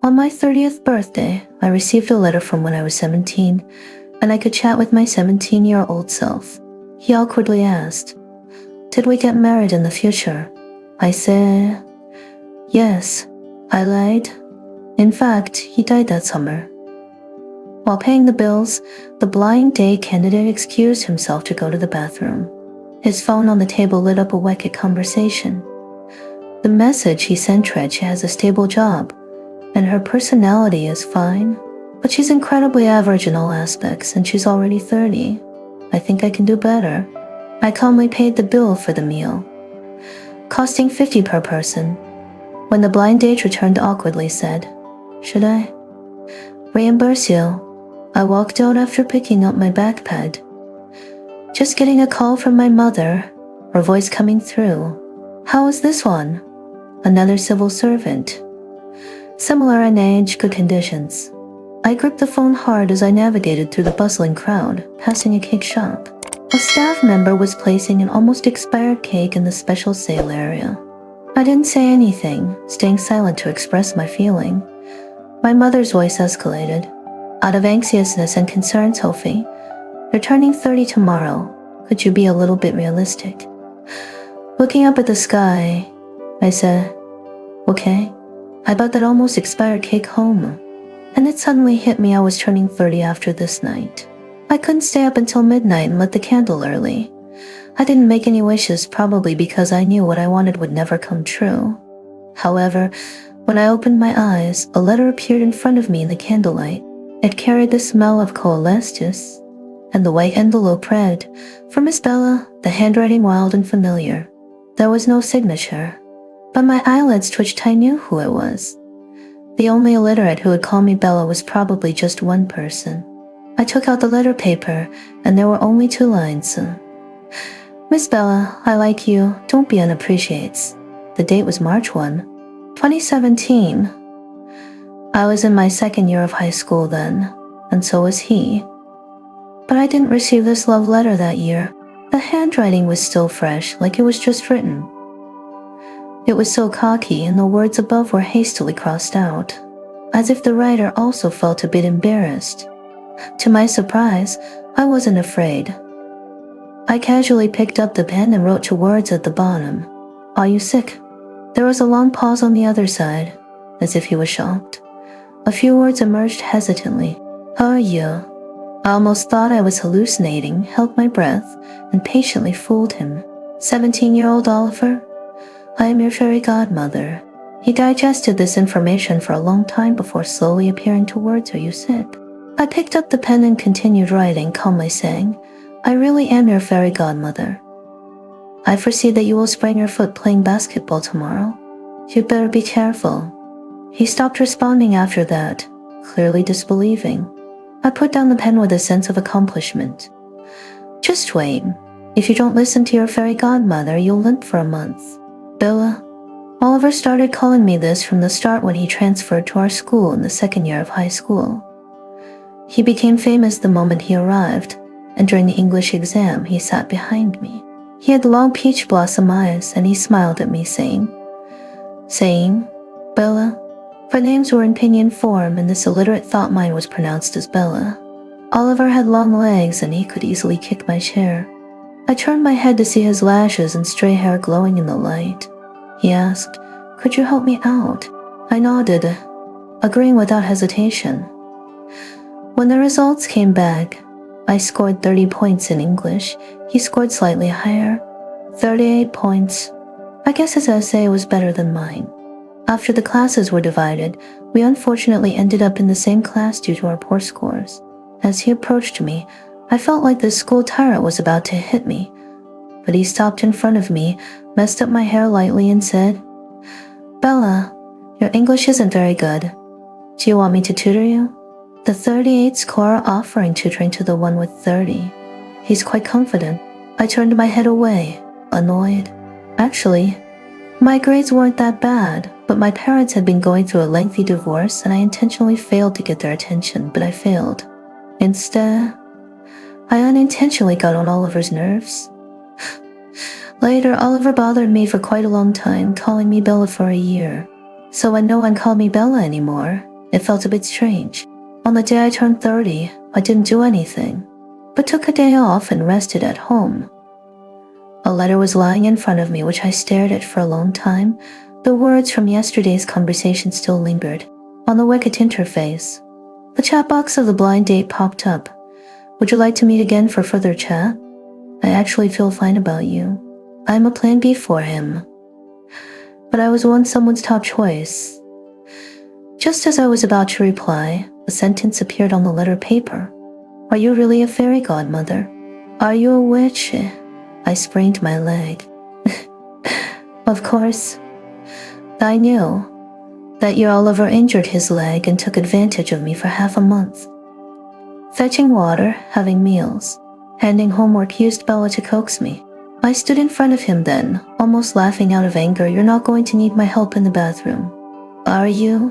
On my 30th birthday, I received a letter from when I was 17, and I could chat with my 17-year-old self. He awkwardly asked, "Did we get married in the future?" I said, "Yes." I lied. In fact, he died that summer. While paying the bills, the blind date candidate excused himself to go to the bathroom. His phone on the table lit up a wicked conversation. The message he sent read she has a stable job, and her personality is fine, but she's incredibly average in all aspects, and she's already 30. I think I can do better. I calmly paid the bill for the meal, costing $50 per person. When the blind date returned awkwardly said, "Should I reimburse you?" I walked out after picking up my backpack. Just getting a call from my mother, her voice coming through. "How is this one?" Another civil servant. Similar in age, good conditions. I gripped the phone hard as I navigated through the bustling crowd, passing a cake shop. A staff member was placing an almost expired cake in the special sale area. I didn't say anything, staying silent to express my feeling. My mother's voice escalated. "Out of anxiousness and concern, Sophie, you're turning 30 tomorrow. Could you be a little bit realistic?" Looking up at the sky, I said, "Okay." I brought that almost expired cake home, and it suddenly hit me I was turning 30 after this night. I couldn't stay up until midnight and lit the candle early. I didn't make any wishes, probably because I knew what I wanted would never come true. However, when I opened my eyes, a letter appeared in front of me in the candlelight. It carried the smell of coalescence, and the white envelope read, "For Miss Bella," the handwriting wild and familiar. There was no signature, but my eyelids twitched. I knew who it was. The only illiterate who would call me Bella was probably just one person. I took out the letter paper, and there were only 2 lines. "Miss Bella, I like you. Don't be unappreciates." The date was March 1, 2017. I was in my 2nd year of high school then, and so was he. But I didn't receive this love letter that year. The handwriting was still fresh, like it was just written. It was so cocky, and the words above were hastily crossed out, as if the writer also felt a bit embarrassed. To my surprise, I wasn't afraid. I casually picked up the pen and wrote 2 words at the bottom. "Are you sick?" There was a long pause on the other side, as if he was shocked. A few words emerged hesitantly. "How are you?" I almost thought I was hallucinating, held my breath, and patiently fooled him. "17-year-old Oliver, I am your fairy godmother." He digested this information for a long time before slowly appearing to words, "Are you sick?" I picked up the pen and continued writing, calmly saying, "I really am your fairy godmother. I foresee that you will sprain your foot playing basketball tomorrow. You'd better be careful." He stopped responding after that, clearly disbelieving. I put down the pen with a sense of accomplishment. "Just wait. If you don't listen to your fairy godmother, you'll limp for a month." Bella. Oliver started calling me this from the start when he transferred to our school in the 2nd year of high school. He became famous the moment he arrived, and during the English exam, he sat behind me. He had long peach blossom eyes, and he smiled at me, saying, "Bella." For names were in pinyin form, and this illiterate thought mine was pronounced as Bella. Oliver had long legs, and he could easily kick my chair. I turned my head to see his lashes and stray hair glowing in the light. He asked, "Could you help me out?" I nodded, agreeing without hesitation. When the results came back, I scored 30 points in English. He scored slightly higher, 38 points. I guess his essay was better than mine. After the classes were divided, we unfortunately ended up in the same class due to our poor scores. As he approached me, I felt like the school tyrant was about to hit me, but he stopped in front of me, messed up my hair lightly, and said, "Bella, your English isn't very good. Do you want me to tutor you?" The 38 scorer offering tutoring to the one with 30. He's quite confident. I turned my head away, annoyed. Actually, my grades weren't that bad, but my parents had been going through a lengthy divorce, and I intentionally failed to get their attention, but I failed. Instead, I unintentionally got on Oliver's nerves. Later, Oliver bothered me for quite a long time, calling me Bella for a year. So when no one called me Bella anymore, It felt a bit strange. On the day I turned 30, I didn't do anything, but took a day off and rested at home. A letter was lying in front of me, which I stared at for a long time. The words from yesterday's conversation still lingered. On the Wicket interface, the chat box of the blind date popped up. Would you like to meet again for further chat? I actually feel fine about you. I'm a plan B for him. But I was once someone's top choice. Just as I was about to reply, a sentence appeared on the letter paper. Are you really a fairy godmother? Are you a witch? I sprained my leg. Of course. I knew that year Oliver injured his leg and took advantage of me for half a month. Fetching water, having meals, handing homework, he used Bella to coax me. I stood in front of him then, almost laughing out of anger. You're not going to need my help in the bathroom. Are you?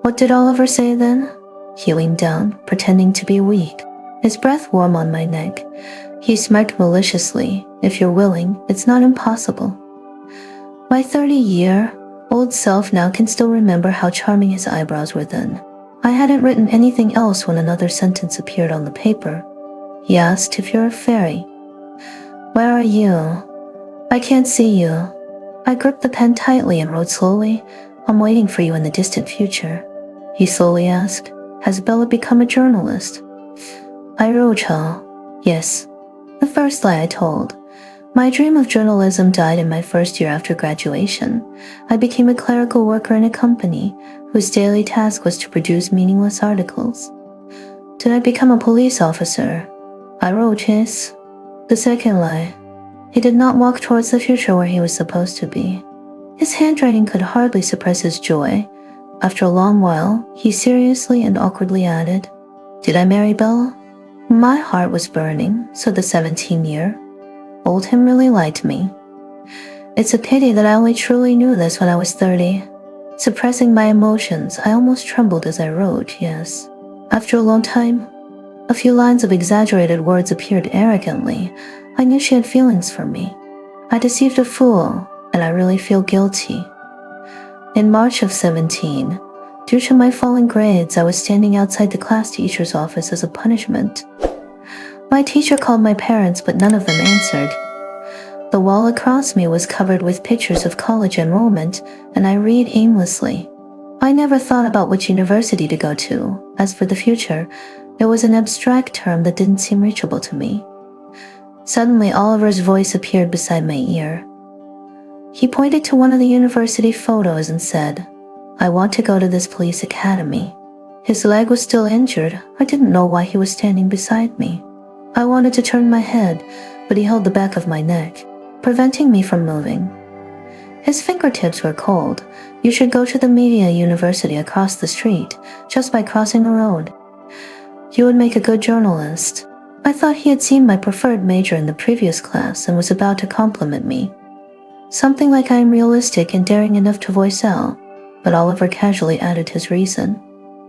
What did Oliver say then? He leaned down, pretending to be weak, his breath warm on my neck. He smirked maliciously. If you're willing, it's not impossible. My 30-year-old self now can still remember how charming his eyebrows were then. I hadn't written anything else when another sentence appeared on the paper. He asked if you're a fairy. Where are you? I can't see you. I gripped the pen tightly and wrote slowly. I'm waiting for you in the distant future. He slowly asked, has Bella become a journalist? I wrote her. Yes. The first lie I told. My dream of journalism died in my first year after graduation. I became a clerical worker in a company whose daily task was to produce meaningless articles. Did I become a police officer? I wrote yes. The second lie. He did not walk towards the future where he was supposed to be. His handwriting could hardly suppress his joy. After a long while, he seriously and awkwardly added, Did I marry Bella? My heart was burning, so the 17-year-old him really liked me. It's a pity that I only truly knew this when I was 30. Suppressing my emotions, I almost trembled as I wrote, yes. After a long time, a few lines of exaggerated words appeared arrogantly. I knew she had feelings for me. I deceived a fool, and I really feel guilty. In March of 17, due to my falling grades, I was standing outside the class teacher's office as a punishment. My teacher called my parents, but none of them answered. The wall across me was covered with pictures of college enrollment, and I read aimlessly. I never thought about which university to go to. As for the future, it was an abstract term that didn't seem reachable to me. Suddenly, Oliver's voice appeared beside my ear. He pointed to one of the university photos and said, I want to go to this police academy. His leg was still injured. I didn't know why he was standing beside me. I wanted to turn my head, but he held the back of my neck, preventing me from moving. His fingertips were cold. You should go to the media university across the street, just by crossing the road. You would make a good journalist. I thought he had seen my preferred major in the previous class and was about to compliment me. Something like I am realistic and daring enough to voice out, but Oliver casually added his reason.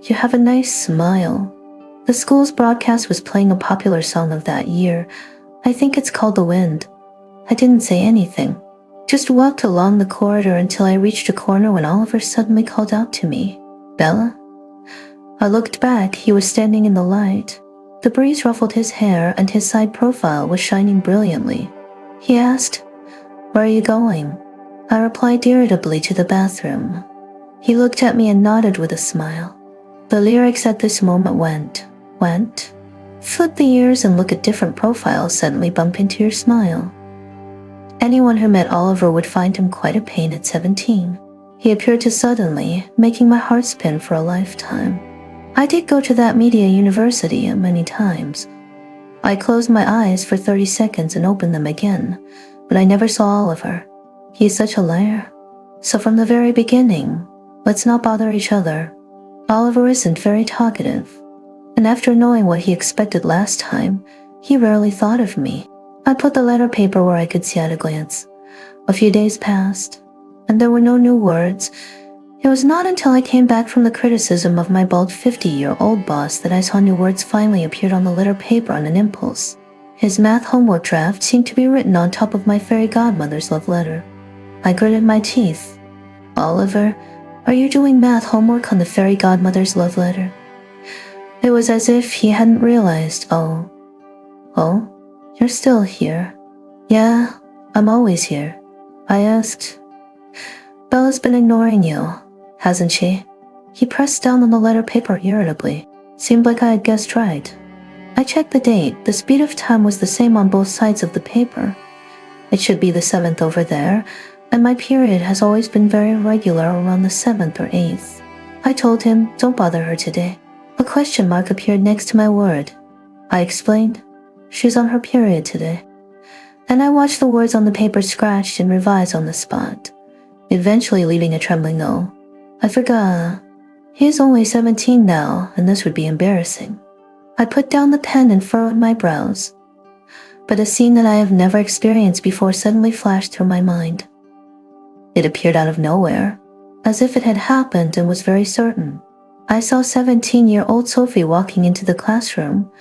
You have a nice smile. The school's broadcast was playing a popular song of that year. I think it's called The Wind. I didn't say anything. Just walked along the corridor until I reached a corner when Oliver suddenly called out to me, Bella? I looked back. He was standing in the light. The breeze ruffled his hair and his side profile was shining brilliantly. He asked, Where are you going? I replied irritably, to the bathroom. He looked at me and nodded with a smile. The lyrics at this moment went. Flip the years and look at different profiles, suddenly bump into your smile. Anyone who met Oliver would find him quite a pain at 17. He appeared to suddenly, making my heart spin for a lifetime. I did go to that media university many times. I closed my eyes for 30 seconds and opened them again, but I never saw Oliver. He is such a liar. So from the very beginning, let's not bother each other. Oliver isn't very talkative, and after knowing what he expected last time, he rarely thought of me. I put the letter paper where I could see at a glance. A few days passed, and there were no new words. It was not until I came back from the criticism of my bald 50-year-old boss that I saw new words finally appeared on the letter paper on an impulse. His math homework draft seemed to be written on top of my fairy godmother's love letter. I gritted my teeth. Oliver, Are you doing math homework on the fairy godmother's love letter? It was as if he hadn't realized. Oh, you're still here. Yeah, I'm always here. I asked. Bella's been ignoring you, hasn't she? He pressed down on the letter paper irritably. Seemed like I had guessed right. I checked the date. The speed of time was the same on both sides of the paper. It should be the 7th over there, and my period has always been very regular around the 7th or 8th. I told him, don't bother her today. A question mark appeared next to my word. I explained, she's on her period today. And I watched the words on the paper scratched and revised on the spot, eventually leaving a trembling no. I forgot. He is only 17 now, and this would be embarrassing. I put down the pen and furrowed my brows. But a scene that I have never experienced before suddenly flashed through my mind. It appeared out of nowhere, as if it had happened and was very certain. I saw 17-year-old Sophie walking into the classroom,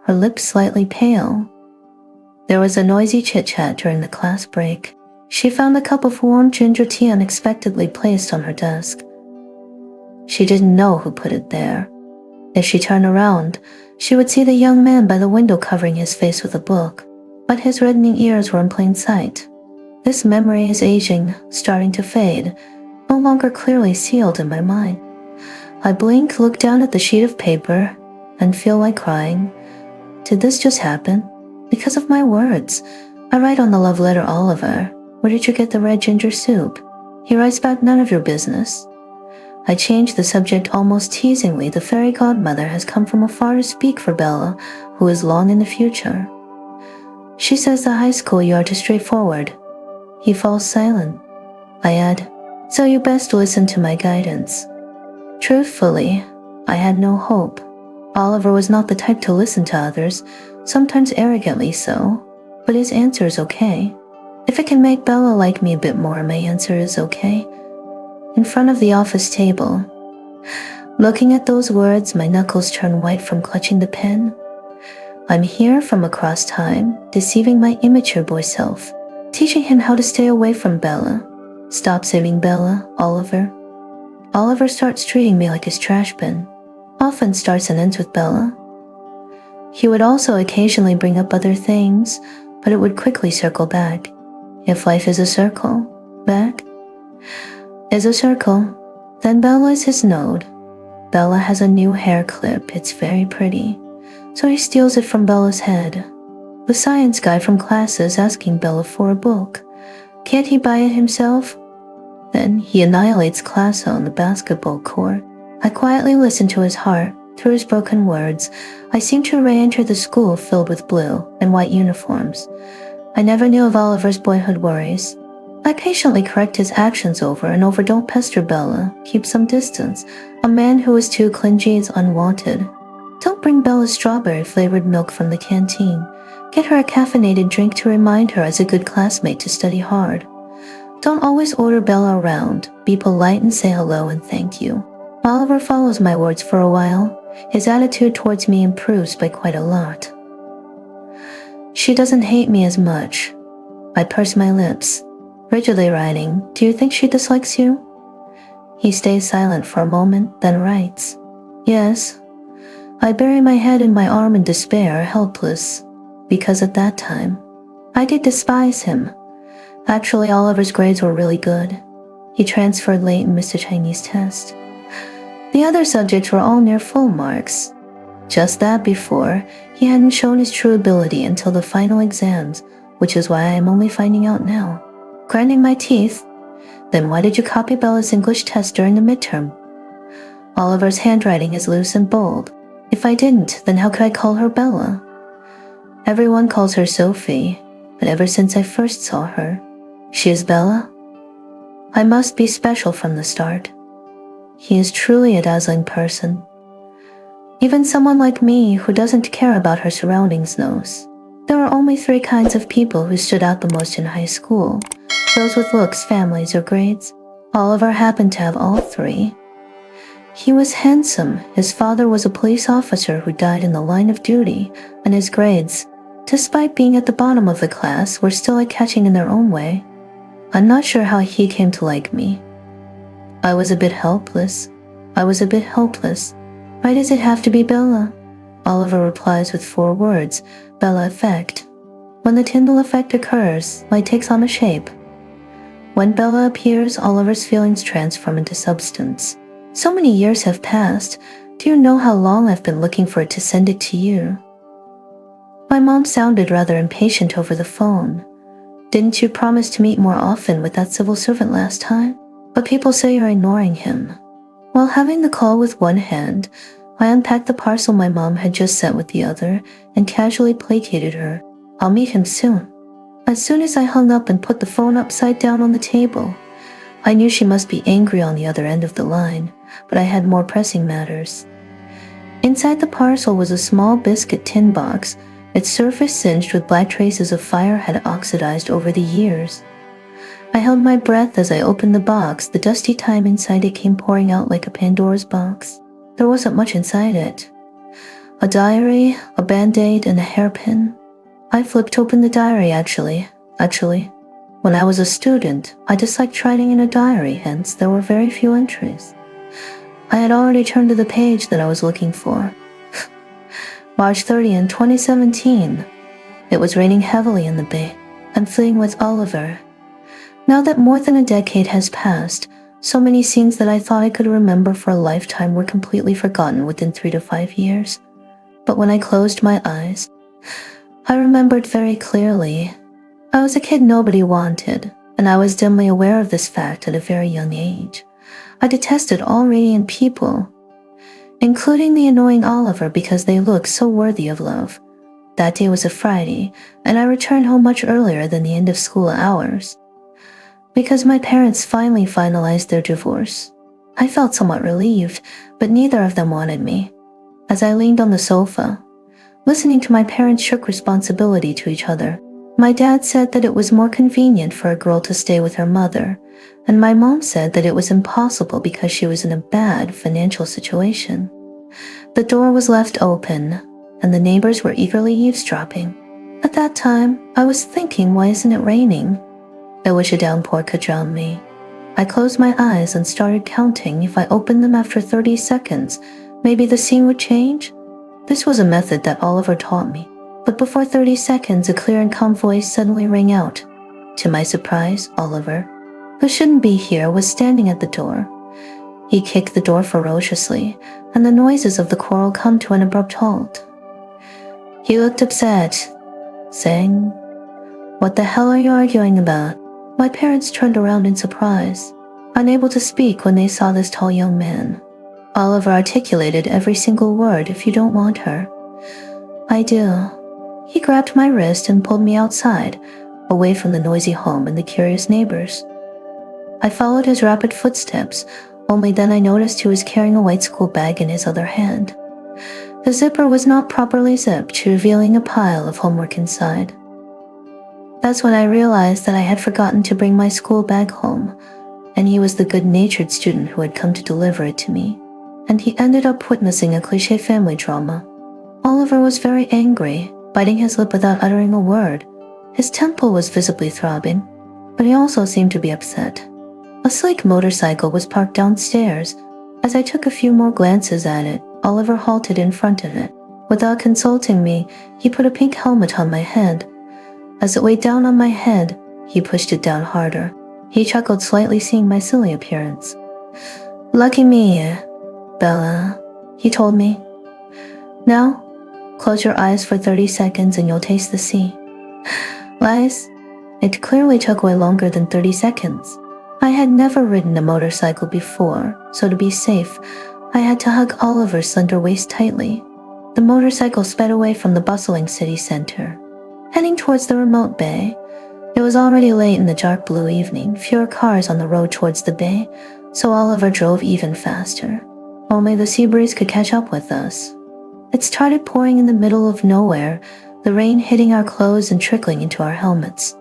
her lips slightly pale. There was a noisy chit-chat during the class break. She found a cup of warm ginger tea unexpectedly placed on her desk. She didn't know who put it there. If she turned around, she would see the young man by the window covering his face with a book, but his reddening ears were in plain sight. This memory is aging, starting to fade, no longer clearly sealed in my mind. I blink, look down at the sheet of paper, and feel like crying. Did this just happen? Because of my words. I write on the love letter, Oliver, where did you get the red ginger soup? He writes back, none of your business. I changed the subject almost teasingly. The fairy godmother has come from afar to speak for Bella, who is long in the future. She says the high school you are too straightforward. He falls silent. I add, so you best listen to my guidance. Truthfully, I had no hope. Oliver was not the type to listen to others, sometimes arrogantly so, but his answer is okay. If it can make Bella like me a bit more, my answer is okay. In front of the office table, looking at those words, my knuckles turn white from clutching the pen. I'm here from across time, deceiving my immature boy self, teaching him how to stay away from Bella. Stop saving Bella, Oliver. Oliver starts treating me like his trash bin, often starts and ends with Bella. He would also occasionally bring up other things, but it would quickly circle back. If life is a circle, back is a circle, then Bella is his node. Bella has a new hair clip, it's very pretty, so he steals it from Bella's head. The science guy from class is asking Bella for a book. Can't he buy it himself? Then he annihilates class on the basketball court. I quietly listen to his heart. Through his broken words, I seem to re-enter the school filled with blue and white uniforms. I never knew of Oliver's boyhood worries. I patiently correct his actions over and over. Don't pester Bella. Keep some distance. A man who is too clingy is unwanted. Don't bring Bella strawberry-flavored milk from the canteen. Get her a caffeinated drink to remind her as a good classmate to study hard. Don't always order Bella around. Be polite and say hello and thank you. Oliver follows my words for a while. His attitude towards me improves by quite a lot. She doesn't hate me as much. I purse my lips, rigidly writing, do you think she dislikes you? He stays silent for a moment, then writes, yes. I bury my head in my arm in despair, helpless, because at that time, I did despise him. Actually, Oliver's grades were really good. He transferred late and missed a Chinese test. The other subjects were all near full marks. Just that before, he hadn't shown his true ability until the final exams, which is why I am only finding out now. Grinding my teeth. Then why did you copy Bella's English test during the midterm? Oliver's handwriting is loose and bold. If I didn't, then how could I call her Bella? Everyone calls her Sophie, but ever since I first saw her, she is Bella. I must be special from the start. He is truly a dazzling person. Even someone like me who doesn't care about her surroundings knows. There are only 3 kinds of people who stood out the most in high school. Those with looks, families, or grades. Oliver happened to have all 3. He was handsome. His father was a police officer who died in the line of duty, and his grades, despite being at the bottom of the class, were still eye-catching in their own way. I'm not sure how he came to like me. I was a bit helpless. Why does it have to be Bella? Oliver replies with 4 words, Bella effect. When the Tyndall effect occurs, light takes on a shape. When Bella appears, Oliver's feelings transform into substance. So many years have passed. Do you know how long I've been looking for it to send it to you? My mom sounded rather impatient over the phone. Didn't you promise to meet more often with that civil servant last time? But people say you're ignoring him. While having the call with one hand, I unpacked the parcel my mom had just sent with the other and casually placated her. I'll meet him soon. As soon as I hung up and put the phone upside down on the table, I knew she must be angry on the other end of the line, but I had more pressing matters. Inside the parcel was a small biscuit tin box. Its surface singed with black traces of fire had oxidized over the years. I held my breath as I opened the box. The dusty time inside it came pouring out like a Pandora's box. There wasn't much inside it. A diary, a band-aid, and a hairpin. I flipped open the diary actually. When I was a student, I disliked writing in a diary, hence there were very few entries. I had already turned to the page that I was looking for. March 30th, 2017. It was raining heavily in the bay. I'm fleeing with Oliver. Now that more than a decade has passed, so many scenes that I thought I could remember for a lifetime were completely forgotten within 3 to 5 years. But when I closed my eyes, I remembered very clearly. I was a kid nobody wanted, and I was dimly aware of this fact at a very young age. I detested all radiant people, including the annoying Oliver, because they looked so worthy of love. That day was a Friday, and I returned home much earlier than the end of school hours, because my parents finally finalized their divorce. I felt somewhat relieved, but neither of them wanted me. As I leaned on the sofa, listening to my parents shirk responsibility to each other, my dad said that it was more convenient for a girl to stay with her mother, and my mom said that it was impossible because she was in a bad financial situation. The door was left open, and the neighbors were eagerly eavesdropping. At that time, I was thinking, why isn't it raining? I wish a downpour could drown me. I closed my eyes and started counting. If I opened them after 30 seconds, maybe the scene would change? This was a method that Oliver taught me. But before 30 seconds, a clear and calm voice suddenly rang out. To my surprise, Oliver, who shouldn't be here, was standing at the door. He kicked the door ferociously, and the noises of the quarrel come to an abrupt halt. He looked upset, saying, What the hell are you arguing about? My parents turned around in surprise, unable to speak when they saw this tall young man. Oliver articulated every single word. If you don't want her. I do. He grabbed my wrist and pulled me outside, away from the noisy home and the curious neighbors. I followed his rapid footsteps, only then I noticed he was carrying a white school bag in his other hand. The zipper was not properly zipped, revealing a pile of homework inside. That's when I realized that I had forgotten to bring my school bag home, and he was the good-natured student who had come to deliver it to me, and he ended up witnessing a cliché family drama. Oliver was very angry, biting his lip without uttering a word. His temple was visibly throbbing, but he also seemed to be upset. A sleek motorcycle was parked downstairs. As I took a few more glances at it, Oliver halted in front of it. Without consulting me, he put a pink helmet on my head. As it weighed down on my head, he pushed it down harder. He chuckled slightly, seeing my silly appearance. Lucky me, Bella, he told me. Now, close your eyes for 30 seconds and you'll taste the sea. Lies? It clearly took way longer than 30 seconds. I had never ridden a motorcycle before, so to be safe, I had to hug Oliver's slender waist tightly. The motorcycle sped away from the bustling city center, heading towards the remote bay. It was already late in the dark blue evening, fewer cars on the road towards the bay, so Oliver drove even faster. Only the sea breeze could catch up with us. It started pouring in the middle of nowhere, the rain hitting our clothes and trickling into our helmets.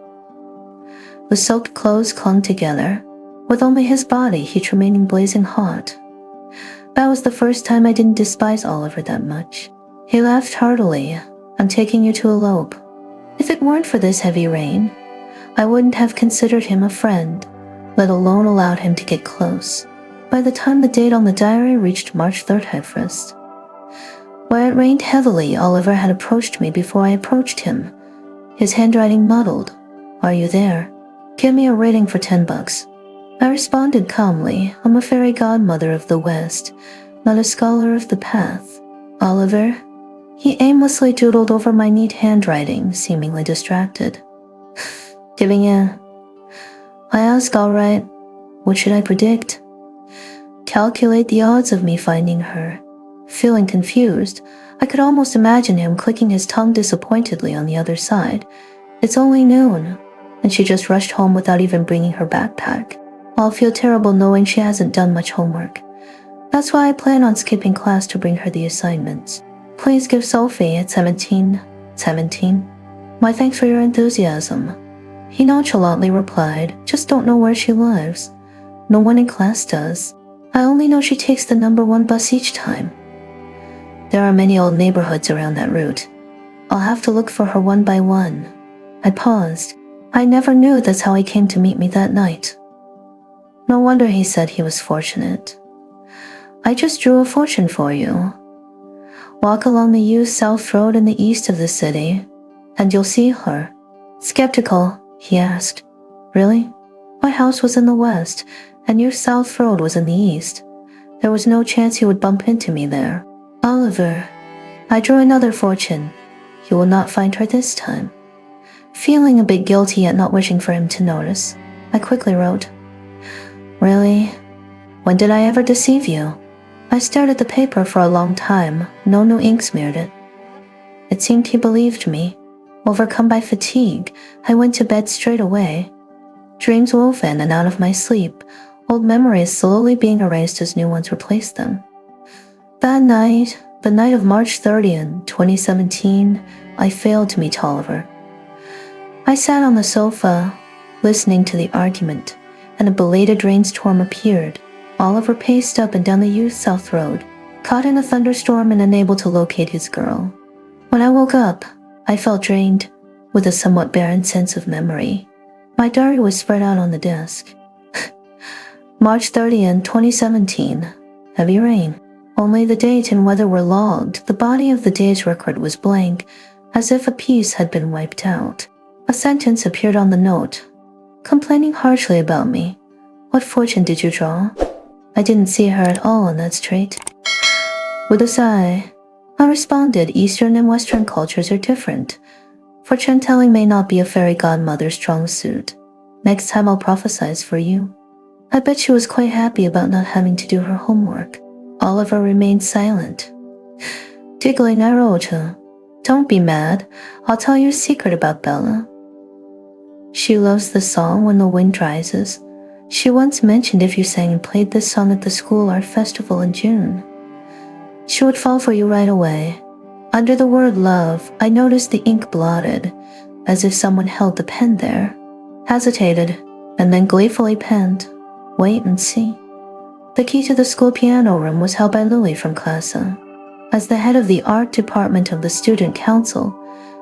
The soaked clothes clung together, with only his body heat remaining blazing hot. That was the first time I didn't despise Oliver that much. He laughed heartily. I'm taking you to elope. If it weren't for this heavy rain, I wouldn't have considered him a friend, let alone allowed him to get close. by the time the date on the diary reached March 3rd headfirst. Where it rained heavily, Oliver had approached me before I approached him, his handwriting muddled. "Are you there? Give me a rating for $10. I responded calmly. I'm a fairy godmother of the West, not a scholar of the path. "Oliver?" He aimlessly doodled over my neat handwriting, seemingly distracted. "Giving in." I asked, "All right, what should I predict?" "Calculate the odds of me finding her." Feeling confused, I could almost imagine him clicking his tongue disappointedly on the other side. "It's only noon, and she just rushed home without even bringing her backpack. I'll feel terrible knowing she hasn't done much homework. That's why I plan on skipping class to bring her the assignments. Please give Sophie at 17 my thanks for your enthusiasm." He nonchalantly replied, "Just don't know where she lives. No one in class does. I only know she takes the number 1 bus each time. There are many old neighborhoods around that route. I'll have to look for her one by one." I paused. I never knew that's how he came to meet me that night. No wonder he said he was fortunate. "I just drew a fortune for you. Walk along the U South Road in the east of the city, and you'll see her." Skeptical, he asked, "Really? My house was in the west, and your South Road was in the east. There was no chance you would bump into me there." "Oliver, I drew another fortune. You will not find her this time." Feeling a bit guilty at not wishing for him to notice, I quickly wrote, "Really? When did I ever deceive you?" I stared at the paper for a long time. No new ink smeared it. It seemed he believed me. Overcome by fatigue, I went to bed straight away. Dreams wove in and out of my sleep, old memories slowly being erased as new ones replaced them. That night, the night of March 30th, 2017, I failed to meet Oliver. I sat on the sofa, listening to the argument, and a belated rainstorm appeared. Oliver paced up and down the U South Road, caught in a thunderstorm and unable to locate his girl. When I woke up, I felt drained, with a somewhat barren sense of memory. My diary was spread out on the desk. March 30th, 2017, heavy rain. Only the date and weather were logged. The body of the day's record was blank, as if a piece had been wiped out. A sentence appeared on the note, complaining harshly about me. "What fortune did you draw?" I didn't see her at all on that street. With a sigh, I responded, "Eastern and Western cultures are different. Fortune-telling may not be a fairy godmother's strong suit. Next time I'll prophesize for you." I bet she was quite happy about not having to do her homework. Oliver remained silent. Giggling, I wrote, "Don't be mad. I'll tell you a secret about Bella. She loves the song When the Wind Rises. She once mentioned if you sang and played this song at the school art festival in June, she would fall for you right away." Under the word love, I noticed the ink blotted, as if someone held the pen there, hesitated, and then gleefully penned, "Wait and see." The key to the school piano room was held by Lily from class A. As the head of the art department of the student council,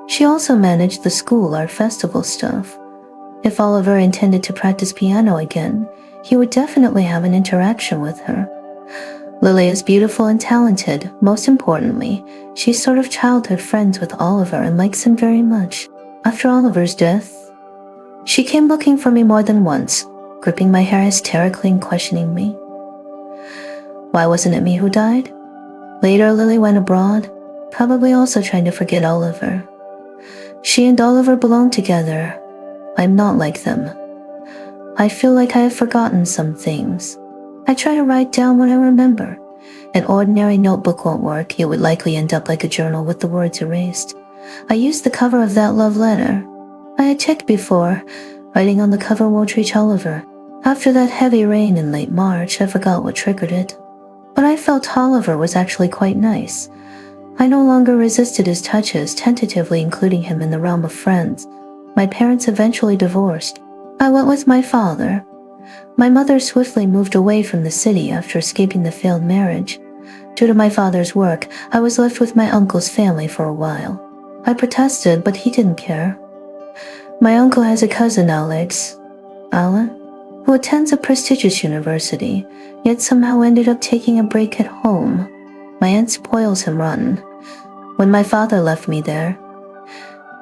she also managed the school art festival stuff. If Oliver intended to practice piano again, he would definitely have an interaction with her. Lily is beautiful and talented. Most importantly, she's sort of childhood friends with Oliver and likes him very much. After Oliver's death, she came looking for me more than once, gripping my hair hysterically and questioning me. Why wasn't it me who died? Later, Lily went abroad, probably also trying to forget Oliver. She and Oliver belong together. I'm not like them. I feel like I have forgotten some things. I try to write down what I remember. An ordinary notebook won't work. It would likely end up like a journal with the words erased. I used the cover of that love letter. I had checked before. Writing on the cover won't reach Oliver. After that heavy rain in late March, I forgot what triggered it. But I felt Oliver was actually quite nice. I no longer resisted his touches, tentatively including him in the realm of friends. My parents eventually divorced. I went with my father. My mother swiftly moved away from the city after escaping the failed marriage. Due to my father's work, I was left with my uncle's family for a while. I protested, but he didn't care. My uncle has a cousin, Alex. Alan? who attends a prestigious university, yet somehow ended up taking a break at home. My aunt spoils him rotten. When my father left me there,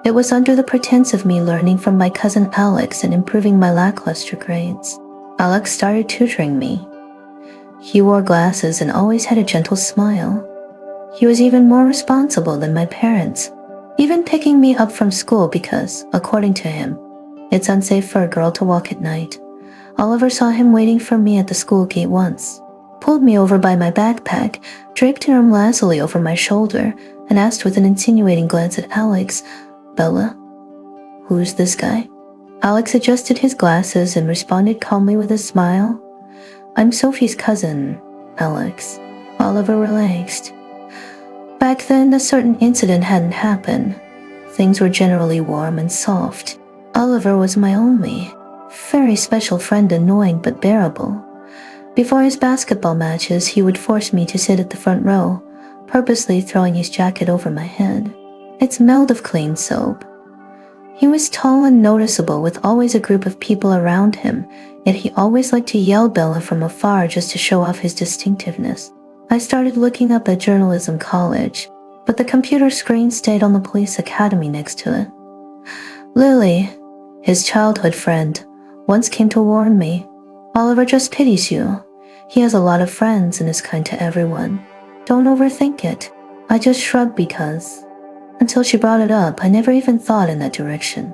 it was under the pretense of me learning from my cousin Alex and improving my lackluster grades. Alex started tutoring me. He wore glasses and always had a gentle smile. He was even more responsible than my parents, even picking me up from school because, according to him, it's unsafe for a girl to walk at night. Oliver saw him waiting for me at the school gate once, pulled me over by my backpack, draped an arm lazily over my shoulder, and asked with an insinuating glance at Alex, "Bella, who's this guy?" Alex adjusted his glasses and responded calmly with a smile. "I'm Sophie's cousin, Alex." Oliver relaxed. Back then, a certain incident hadn't happened. Things were generally warm and soft. Oliver was my only, very special friend, annoying but bearable. Before his basketball matches, he would force me to sit at the front row, purposely throwing his jacket over my head. It smelled of clean soap. He was tall and noticeable, with always a group of people around him, yet he always liked to yell Bella from afar just to show off his distinctiveness. I started looking up at journalism college, but the computer screen stayed on the police academy next to it. Lily, his childhood friend, once came to warn me, "Oliver just pities you. He has a lot of friends and is kind to everyone. Don't overthink it." I just shrugged because, until she brought it up, I never even thought in that direction.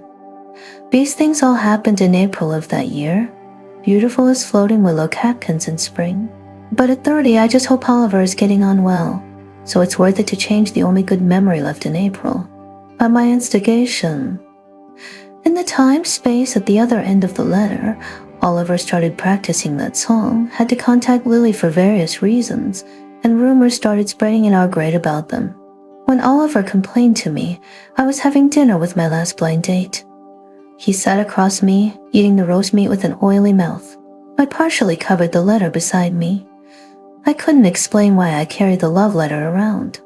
These things all happened in April of that year, beautiful as floating willow catkins in spring. But at 30, I just hope Oliver is getting on well, so it's worth it to change the only good memory left in April. At my instigation. In the time space at the other end of the letter, Oliver started practicing that song, had to contact Lily for various reasons, and rumors started spreading in our grade about them. When Oliver complained to me, I was having dinner with my last blind date. He sat across me, eating the roast meat with an oily mouth. I partially covered the letter beside me. I couldn't explain why I carried the love letter around.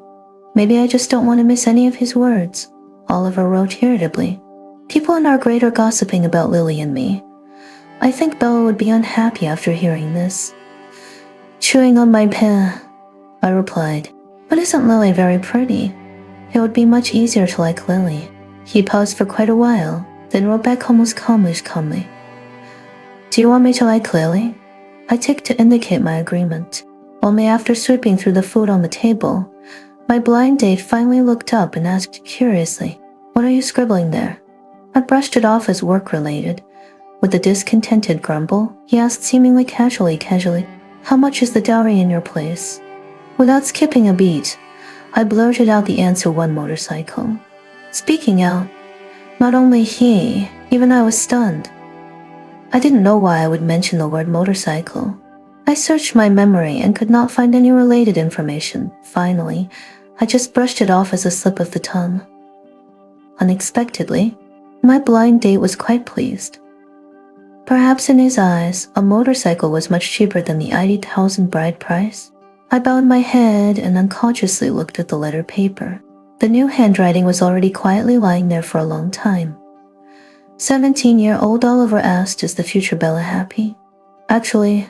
"Maybe I just don't want to miss any of his words," Oliver wrote irritably. "People in our grade are gossiping about Lily and me. I think Bella would be unhappy after hearing this." Chewing on my pen, I replied, "But isn't Lily very pretty? It would be much easier to like Lily." He paused for quite a while, then wrote back almost calmly. "Do you want me to like Lily?" I ticked to indicate my agreement. Only after sweeping through the food on the table, my blind date finally looked up and asked curiously, "What are you scribbling there?" I brushed it off as work-related. With a discontented grumble, he asked seemingly casually, "How much is the dowry in your place?" Without skipping a beat, I blurted out the answer, "1 motorcycle." Speaking out, not only he, even I was stunned. I didn't know why I would mention the word motorcycle. I searched my memory and could not find any related information. Finally, I just brushed it off as a slip of the tongue. Unexpectedly, my blind date was quite pleased. Perhaps in his eyes, a motorcycle was much cheaper than the 80,000 bride price. I bowed my head and unconsciously looked at the letter paper. The new handwriting was already quietly lying there for a long time. 17-year-old Oliver asked, "Is the future Bella happy?" Actually,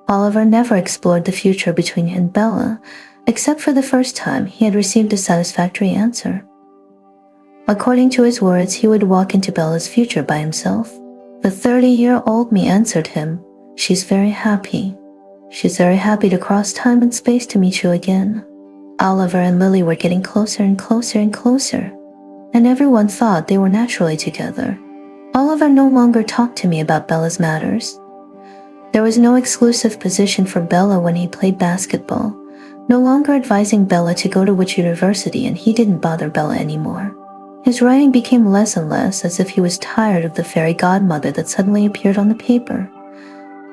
Oliver never explored the future between him and Bella, except for the first time he had received a satisfactory answer. According to his words, he would walk into Bella's future by himself. The 30-year-old me answered him, "She's very happy. She's very happy to cross time and space to meet you again." Oliver and Lily were getting closer and closer, and everyone thought they were naturally together. Oliver no longer talked to me about Bella's matters. There was no exclusive position for Bella when he played basketball, no longer advising Bella to go to which university, and he didn't bother Bella anymore. His writing became less and less, as if he was tired of the fairy godmother that suddenly appeared on the paper.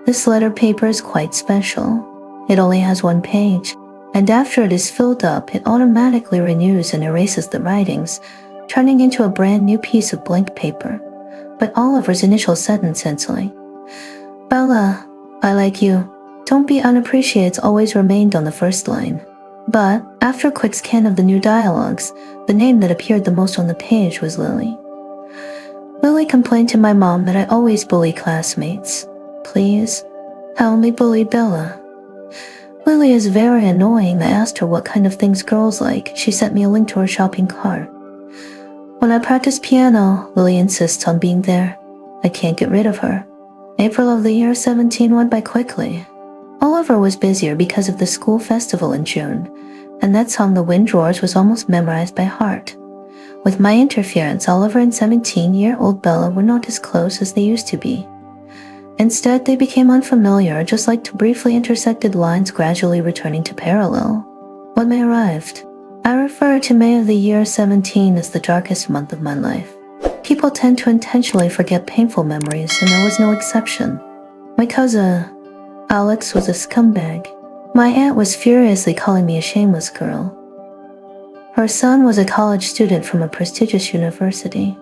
This letter paper is quite special. It only has 1 page, and after it is filled up, it automatically renews and erases the writings, turning into a brand new piece of blank paper. But Oliver's initial sentence instantly, "Bella, I like you. Don't be unappreciated," always remained on the first line. But after a quick scan of the new dialogues, the name that appeared the most on the page was Lily. Lily complained to my mom that I always bully classmates. Please, I only bullied Bella. Lily is very annoying. I asked her what kind of things girls like. She sent me a link to her shopping cart. When I practice piano, Lily insists on being there. I can't get rid of her. April of the year 17 went by quickly. Oliver was busier because of the school festival in June, and that song The Wind Roars was almost memorized by heart. With my interference, Oliver and 17-year-old Bella were not as close as they used to be. Instead, they became unfamiliar, just like two briefly intersected lines gradually returning to parallel. When May arrived, I refer to May of the year 17 as the darkest month of my life. People tend to intentionally forget painful memories, and I was no exception. My cousin, Alex, was a scumbag. My aunt was furiously calling me a shameless girl. Her son was a college student from a prestigious university.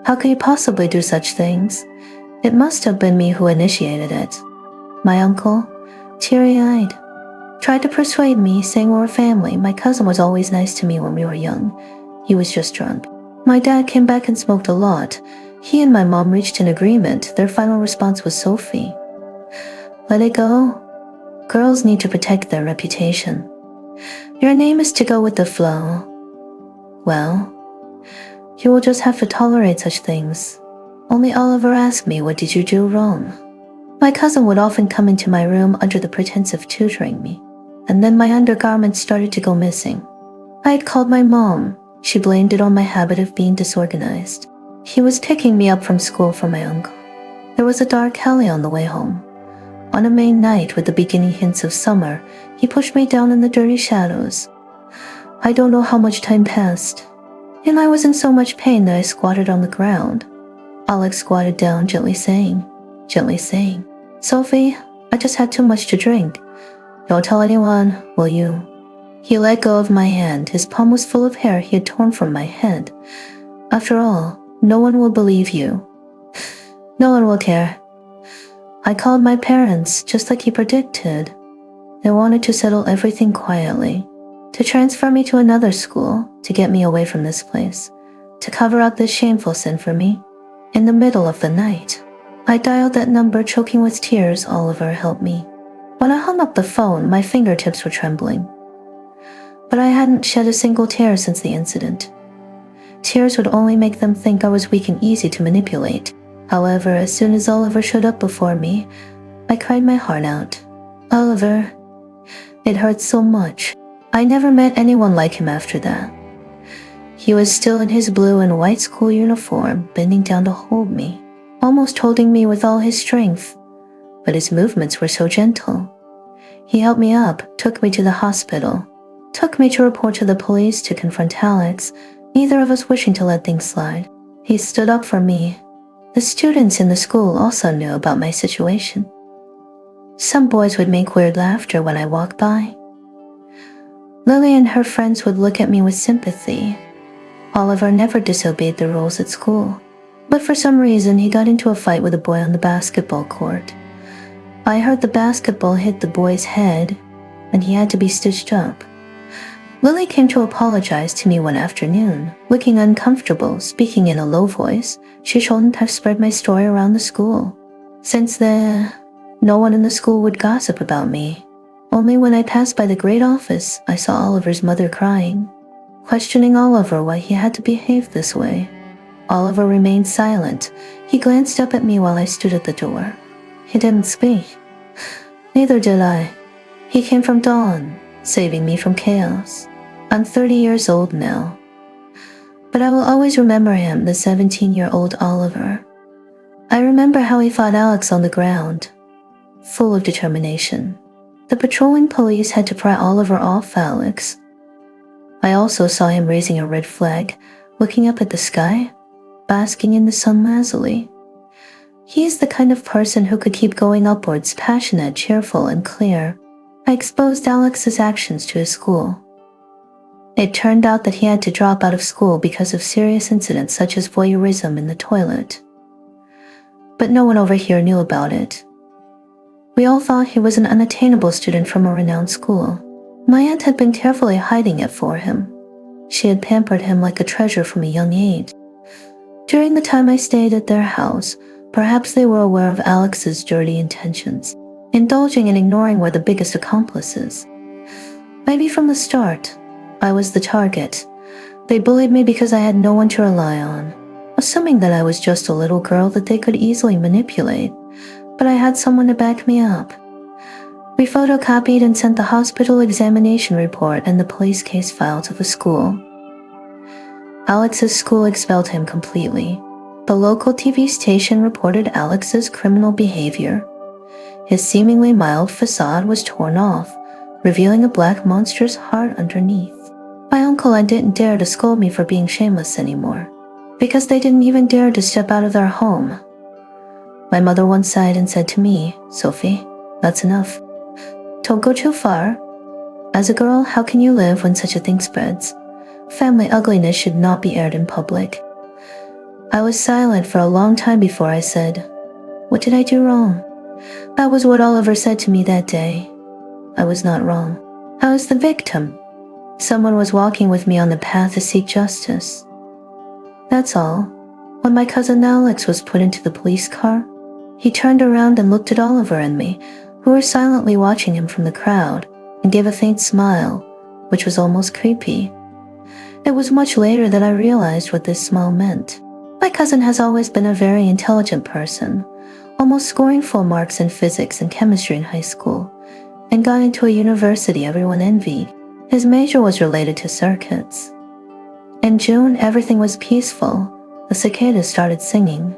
How could he possibly do such things? It must have been me who initiated it. My uncle, teary-eyed, tried to persuade me, saying we're a family. My cousin was always nice to me when we were young. He was just drunk. My dad came back and smoked a lot. He and my mom reached an agreement. Their final response was Sophie. Let it go. Girls need to protect their reputation. Your name is to go with the flow. Well, you will just have to tolerate such things. Only Oliver asked me, what did you do wrong? My cousin would often come into my room under the pretense of tutoring me, and then my undergarments started to go missing. I had called my mom. She blamed it on my habit of being disorganized. He was picking me up from school from my uncle. There was a dark alley on the way home. On a May night with the beginning hints of summer, he pushed me down in the dirty shadows. I don't know how much time passed, and I was in so much pain that I squatted on the ground. Alex squatted down, gently saying, Sophie, I just had too much to drink. Don't tell anyone, will you? He let go of my hand. His palm was full of hair he had torn from my head. After all, no one will believe you. No one will care. I called my parents, just like he predicted. They wanted to settle everything quietly, to transfer me to another school, to get me away from this place, to cover up this shameful sin for me. In the middle of the night, I dialed that number, choking with tears. Oliver helped me. When I hung up the phone, my fingertips were trembling. But I hadn't shed a single tear since the incident. Tears would only make them think I was weak and easy to manipulate. However, as soon as Oliver showed up before me, I cried my heart out. Oliver, it hurt so much. I never met anyone like him after that. He was still in his blue and white school uniform, bending down to hold me, almost holding me with all his strength, but his movements were so gentle. He helped me up, took me to the hospital, took me to report to the police, to confront Alex, neither of us wishing to let things slide. He stood up for me. The students in the school also knew about my situation. Some boys would make weird laughter when I walked by. Lily and her friends would look at me with sympathy. Oliver never disobeyed the rules at school, but for some reason he got into a fight with a boy on the basketball court. I heard the basketball hit the boy's head, and he had to be stitched up. Lily came to apologize to me one afternoon, looking uncomfortable, speaking in a low voice. She shouldn't have spread my story around the school. Since then, no one in the school would gossip about me. Only when I passed by the great office, I saw Oliver's mother crying, questioning Oliver why he had to behave this way. Oliver remained silent. He glanced up at me while I stood at the door. He didn't speak. Neither did I. He came from dawn, saving me from chaos. I'm 30 years old now, but I will always remember him, the 17-year-old Oliver. I remember how he fought Alex on the ground, full of determination. The patrolling police had to pry Oliver off Alex. I also saw him raising a red flag, looking up at the sky, basking in the sun lazily. He is the kind of person who could keep going upwards, passionate, cheerful, and clear. I exposed Alex's actions to his school. It turned out that he had to drop out of school because of serious incidents such as voyeurism in the toilet. But no one over here knew about it. We all thought he was an unattainable student from a renowned school. My aunt had been carefully hiding it for him. She had pampered him like a treasure from a young age. During the time I stayed at their house, Perhaps they were aware of Alex's dirty intentions, indulging and ignoring were the biggest accomplices. Maybe from the start, I was the target. They bullied me because I had no one to rely on, assuming that I was just a little girl that they could easily manipulate, but I had someone to back me up. We photocopied and sent the hospital examination report and the police case file to the school. Alex's school expelled him completely. The local TV station reported Alex's criminal behavior. His seemingly mild facade was torn off, revealing a black monster's heart underneath. My uncle and didn't dare to scold me for being shameless anymore, because they didn't even dare to step out of their home. My mother once sighed and said to me, "Sophie, that's enough. Don't go too far. As a girl, how can you live when such a thing spreads? Family ugliness should not be aired in public." I was silent for a long time before I said, "What did I do wrong?" That was what Oliver said to me that day. I was not wrong. I was the victim. Someone was walking with me on the path to seek justice. That's all. When my cousin Alex was put into the police car, he turned around and looked at Oliver and me, who were silently watching him from the crowd, and gave a faint smile, which was almost creepy. It was much later that I realized what this smile meant. My cousin has always been a very intelligent person, almost scoring full marks in physics and chemistry in high school, and got into a university everyone envied. His major was related to circuits. In June, everything was peaceful. The cicadas started singing.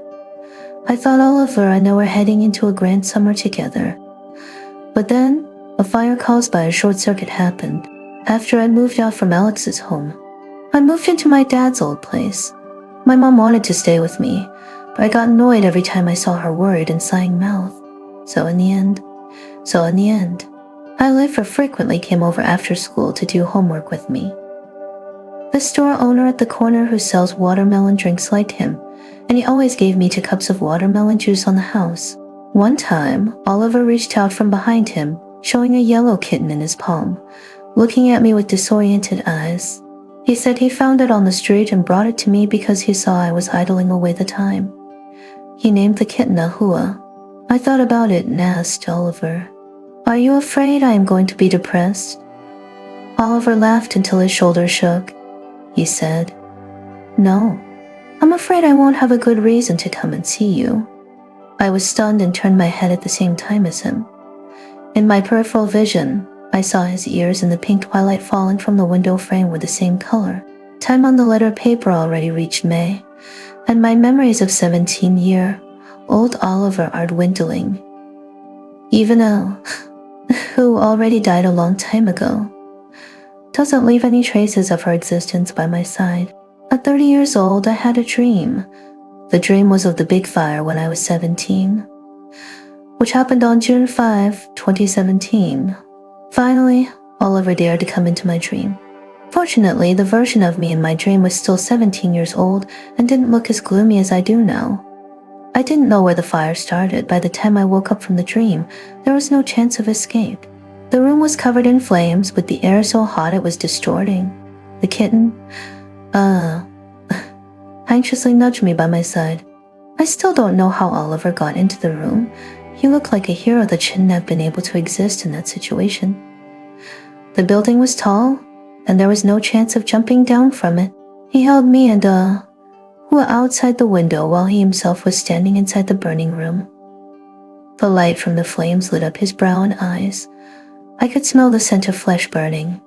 I thought Oliver and I were heading into a grand summer together. But then, a fire caused by a short circuit happened. After I moved out from Alex's home, I moved into my dad's old place. My mom wanted to stay with me, but I got annoyed every time I saw her worried and sighing mouth. So in the end, Oliver frequently came over after school to do homework with me. The store owner at the corner who sells watermelon drinks liked him, and he always gave me 2 cups of watermelon juice on the house. One time, Oliver reached out from behind him, showing a yellow kitten in his palm, looking at me with disoriented eyes. He said he found it on the street and brought it to me because he saw I was idling away the time. He named the kitten Ahua. I thought about it and asked Oliver, "Are you afraid I am going to be depressed?" Oliver laughed until his shoulders shook. He said, "No, I'm afraid I won't have a good reason to come and see you." I was stunned and turned my head at the same time as him. In my peripheral vision, I saw his ears and the pink twilight falling from the window frame were the same color. Time on the letter paper already reached May, and my memories of 17-year-old Oliver are dwindling. Even Elle, who already died a long time ago, doesn't leave any traces of her existence by my side. At 30 years old, I had a dream. The dream was of the big fire when I was 17, which happened on June 5, 2017. Finally, Oliver dared to come into my dream. Fortunately, the version of me in my dream was still 17 years old and didn't look as gloomy as I do now. I didn't know where the fire started. By the time I woke up from the dream, there was no chance of escape. The room was covered in flames, with the air so hot it was distorting. The kitten, anxiously nudged me by my side. I still don't know how Oliver got into the room. He looked like a hero that shouldn't have been able to exist in that situation. The building was tall, and there was no chance of jumping down from it. He held me and, were outside the window while he himself was standing inside the burning room. The light from the flames lit up his brow and eyes. I could smell the scent of flesh burning.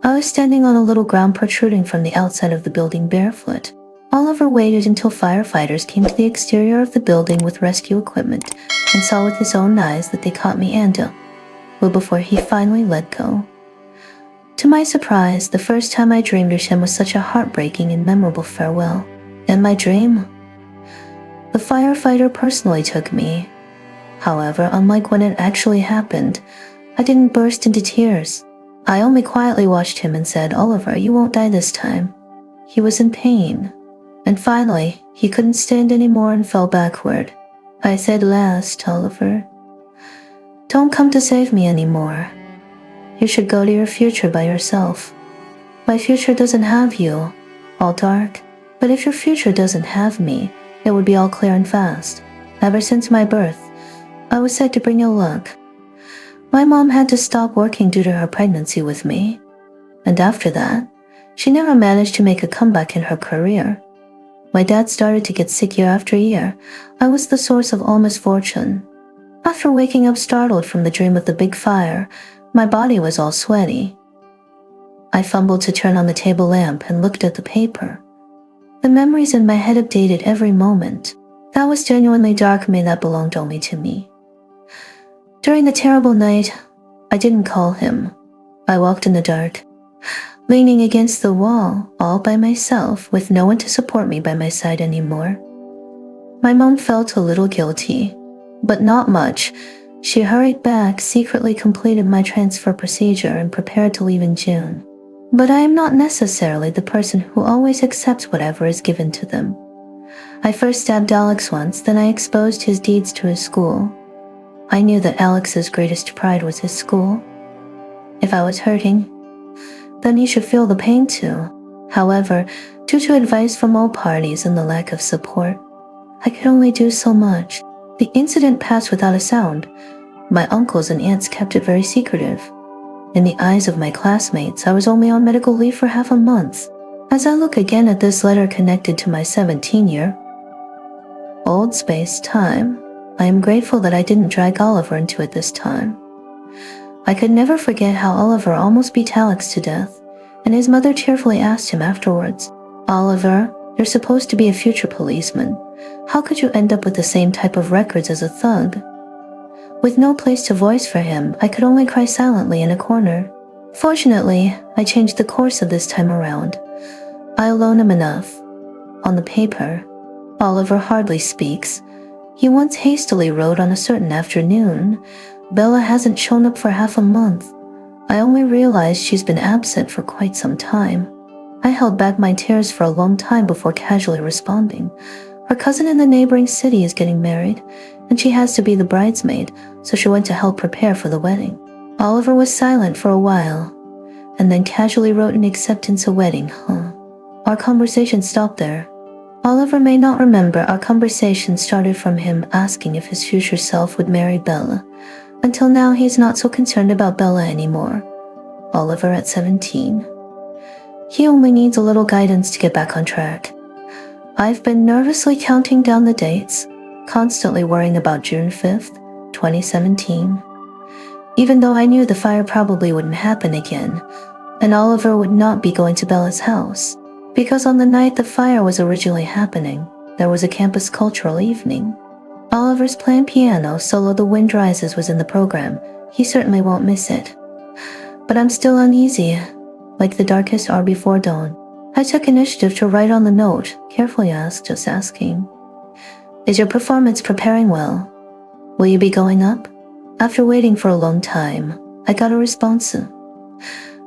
I was standing on a little ground protruding from the outside of the building barefoot. Oliver waited until firefighters came to the exterior of the building with rescue equipment and saw with his own eyes that they caught me and well, before he finally let go. To my surprise, the first time I dreamed of him was such a heartbreaking and memorable farewell. In my dream, the firefighter personally took me. However, unlike when it actually happened, I didn't burst into tears. I only quietly watched him and said, "Oliver, you won't die this time." He was in pain, and finally, he couldn't stand anymore and fell backward. I said last, "Oliver, don't come to save me anymore. You should go to your future by yourself. My future doesn't have you, all dark, but if your future doesn't have me, it would be all clear and fast. Ever since my birth, I was said to bring ill luck. My mom had to stop working due to her pregnancy with me, and after that, she never managed to make a comeback in her career. My dad started to get sick year after year. I was the source of all misfortune. After waking up startled from the dream of the big fire, my body was all sweaty. I fumbled to turn on the table lamp and looked at the paper. The memories in my head updated every moment. That was genuinely dark may that belonged only to me. During the terrible night, I didn't call him. I walked in the dark, leaning against the wall, all by myself, with no one to support me by my side anymore. My mom felt a little guilty, but not much. She hurried back, secretly completed my transfer procedure, and prepared to leave in June. But I am not necessarily the person who always accepts whatever is given to them. I first stabbed Alex once, then I exposed his deeds to his school. I knew that Alex's greatest pride was his school. If I was hurting, then he should feel the pain too. However, due to advice from all parties and the lack of support, I could only do so much. The incident passed without a sound. My uncles and aunts kept it very secretive. In the eyes of my classmates, I was only on medical leave for half a month. As I look again at this letter connected to my 17-year-old space-time, I am grateful that I didn't drag Oliver into it this time. I could never forget how Oliver almost beat Alex to death, and his mother tearfully asked him afterwards, "Oliver, you're supposed to be a future policeman. How could you end up with the same type of records as a thug?" With no place to voice for him, I could only cry silently in a corner. Fortunately, I changed the course of this time around. I alone am enough. On the paper, Oliver hardly speaks. He once hastily wrote on a certain afternoon, "Bella hasn't shown up for half a month. I only realized she's been absent for quite some time." I held back my tears for a long time before casually responding. "Her cousin in the neighboring city is getting married, and she has to be the bridesmaid, so she went to help prepare for the wedding." Oliver was silent for a while, and then casually wrote an acceptance a wedding, Our conversation stopped there. Oliver may not remember our conversation started from him asking if his future self would marry Bella. Until now, he is not so concerned about Bella anymore. Oliver at 17. He only needs a little guidance to get back on track. I've been nervously counting down the dates, constantly worrying about June 5th, 2017. Even though I knew the fire probably wouldn't happen again, and Oliver would not be going to Bella's house, because on the night the fire was originally happening, there was a campus cultural evening. Oliver's planned piano solo The Wind Rises was in the program. He certainly won't miss it. But I'm still uneasy, like the darkest hour before dawn. I took initiative to write on the note, carefully asked, just asking, "Is your performance preparing well? Will you be going up?" After waiting for a long time, I got a response.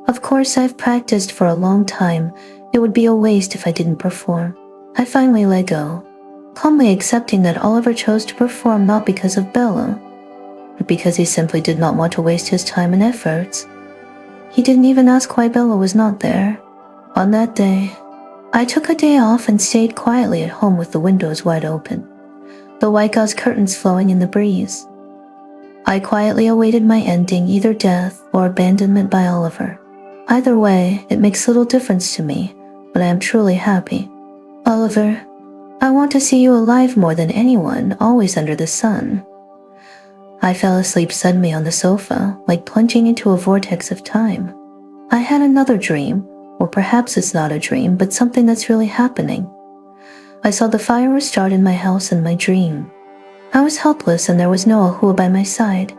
"Of course, I've practiced for a long time. It would be a waste if I didn't perform." I finally let go, calmly accepting that Oliver chose to perform not because of Bella, but because he simply did not want to waste his time and efforts. He didn't even ask why Bella was not there. On that day, I took a day off and stayed quietly at home with the windows wide open, the white gauze curtains flowing in the breeze. I quietly awaited my ending, either death or abandonment by Oliver. Either way, it makes little difference to me, but I am truly happy. Oliver, I want to see you alive more than anyone, always under the sun. I fell asleep suddenly on the sofa, like plunging into a vortex of time. I had another dream, or perhaps it's not a dream, but something that's really happening. I saw the fire restart in my house in my dream. I was helpless and there was no Ahua by my side.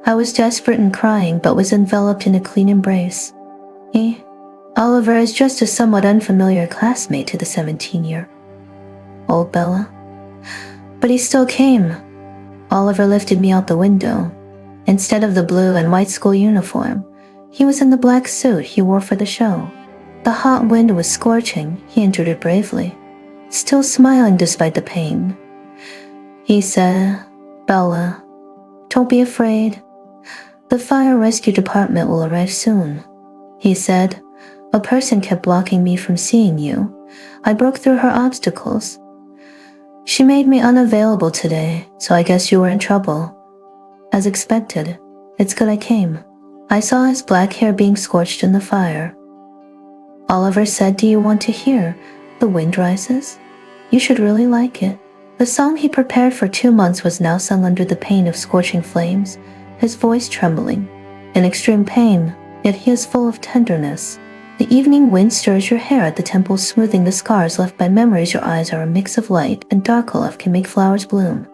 I was desperate and crying, but was enveloped in a clean embrace. Oliver is just a somewhat unfamiliar classmate to the 17-year-old Bella. But he still came. Oliver lifted me out the window. Instead of the blue and white school uniform, he was in the black suit he wore for the show. The hot wind was scorching. He entered it bravely, still smiling despite the pain. He said, "Bella, don't be afraid. The fire rescue department will arrive soon." He said, "A person kept blocking me from seeing you. I broke through her obstacles. She made me unavailable today, so I guess you were in trouble. As expected, it's good I came. I saw his black hair being scorched in the fire. Oliver said, "Do you want to hear The Wind Rises? You should really like it." The song he prepared for 2 months was now sung under the pain of scorching flames, his voice trembling. In extreme pain, yet he is full of tenderness. The evening wind stirs your hair at the temples, smoothing the scars left by memories. Your eyes are a mix of light and dark. Love can make flowers bloom.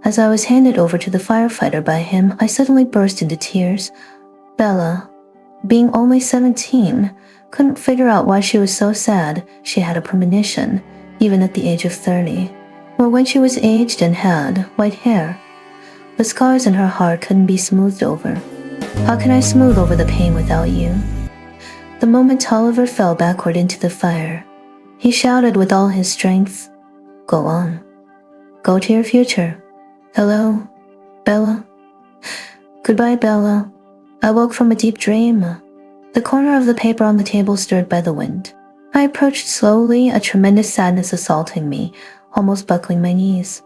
As I was handed over to the firefighter by him, I suddenly burst into tears. Bella, being only 17, couldn't figure out why she was so sad. She had a premonition, even at the age of 30, or when she was aged and had white hair. The scars in her heart couldn't be smoothed over. How can I smooth over the pain without you? The moment Oliver fell backward into the fire, he shouted with all his strength, "Go on. Go to your future. Hello, Bella." Goodbye, Bella. I woke from a deep dream. The corner of the paper on the table stirred by the wind. I approached slowly, a tremendous sadness assaulting me, almost buckling my knees.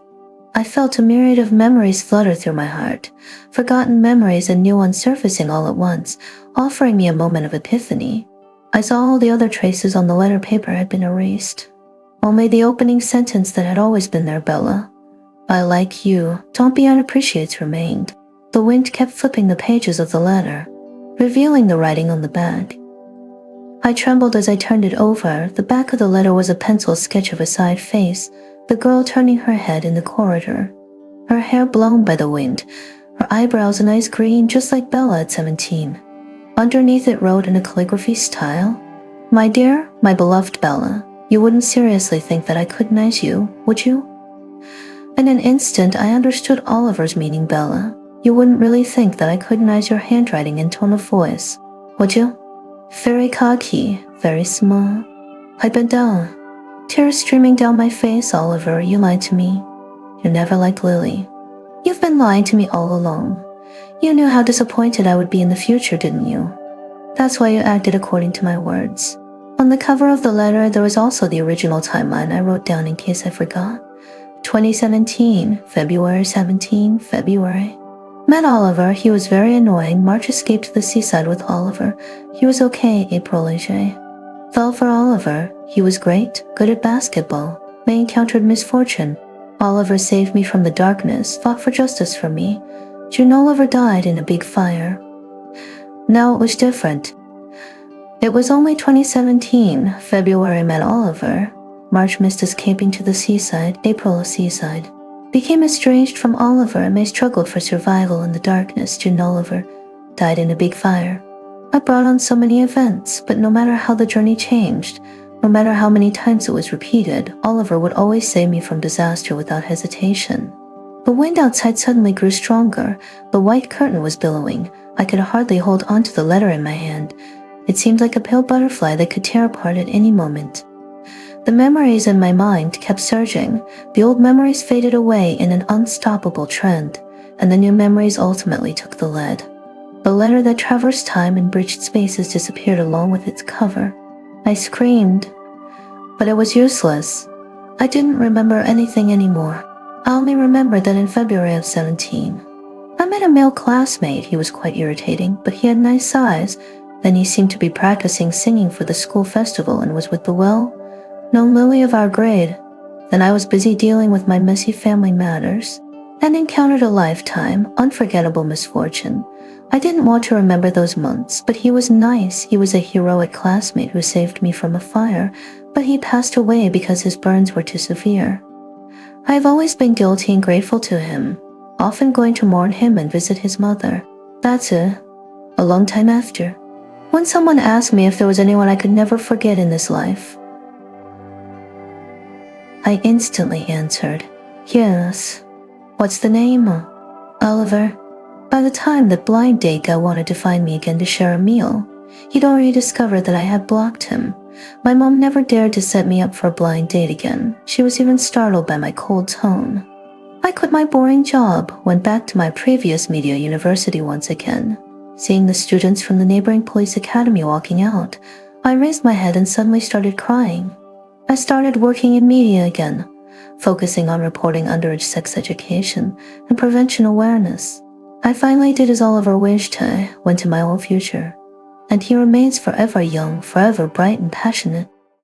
I felt a myriad of memories flutter through my heart, forgotten memories and new ones surfacing all at once, offering me a moment of epiphany. I saw all the other traces on the letter paper had been erased. Only the opening sentence that had always been there, "Bella, I like you, don't be unappreciated," remained. The wind kept flipping the pages of the letter, revealing the writing on the back. I trembled as I turned it over. The back of the letter was a pencil sketch of a side face, the girl turning her head in the corridor, her hair blown by the wind, her eyebrows a nice green, just like Bella at 17. Underneath it wrote in a calligraphy style, "My dear, my beloved Bella, you wouldn't seriously think that I could nice you, would you?" In an instant, I understood Oliver's meaning. "Bella, you wouldn't really think that I could nice your handwriting and tone of voice, would you?" Very cocky, very small. I bent down, tears streaming down my face. "Oliver, you lied to me. You never liked Lily. You've been lying to me all along. You knew how disappointed I would be in the future, didn't you? That's why you acted according to my words." On the cover of the letter, there was also the original timeline I wrote down in case I forgot. 2017, February 17, February. Met Oliver, he was very annoying. March escaped to the seaside with Oliver. He was okay, April Leger. Fell for Oliver, he was great, good at basketball. May encountered misfortune. Oliver saved me from the darkness, fought for justice for me. June Oliver died in a big fire. Now it was different. It was only 2017, February met Oliver. March missed escaping to the seaside, April a seaside. Became estranged from Oliver and May struggled for survival in the darkness. June Oliver died in a big fire. I brought on so many events, but no matter how the journey changed, no matter how many times it was repeated, Oliver would always save me from disaster without hesitation. The wind outside suddenly grew stronger. The white curtain was billowing. I could hardly hold onto the letter in my hand. It seemed like a pale butterfly that could tear apart at any moment. The memories in my mind kept surging. The old memories faded away in an unstoppable trend, and the new memories ultimately took the lead. The letter that traversed time and bridged spaces disappeared along with its cover. I screamed, but it was useless. I didn't remember anything anymore. I only remembered that in February of 17, I met a male classmate. He was quite irritating, but he had nice eyes. Then he seemed to be practicing singing for the school festival and was with the well-known Lily of our grade. Then I was busy dealing with my messy family matters and encountered a lifetime, unforgettable misfortune. I didn't want to remember those months, but he was nice. He was a heroic classmate who saved me from a fire, but he passed away because his burns were too severe. I have always been guilty and grateful to him, often going to mourn him and visit his mother. That's a long time after. When someone asked me if there was anyone I could never forget in this life, I instantly answered, yes. What's the name? Oliver. By the time that blind date guy wanted to find me again to share a meal, he'd already discovered that I had blocked him. My mom never dared to set me up for a blind date again. She was even startled by my cold tone. I quit my boring job, went back to my previous media university once again. Seeing the students from the neighboring police academy walking out, I raised my head and suddenly started crying. I started working in media again. focusing on reporting underage sex education and prevention awareness. I finally did as Oliver wished. I went to my old future, and he remains forever young, forever bright and passionate.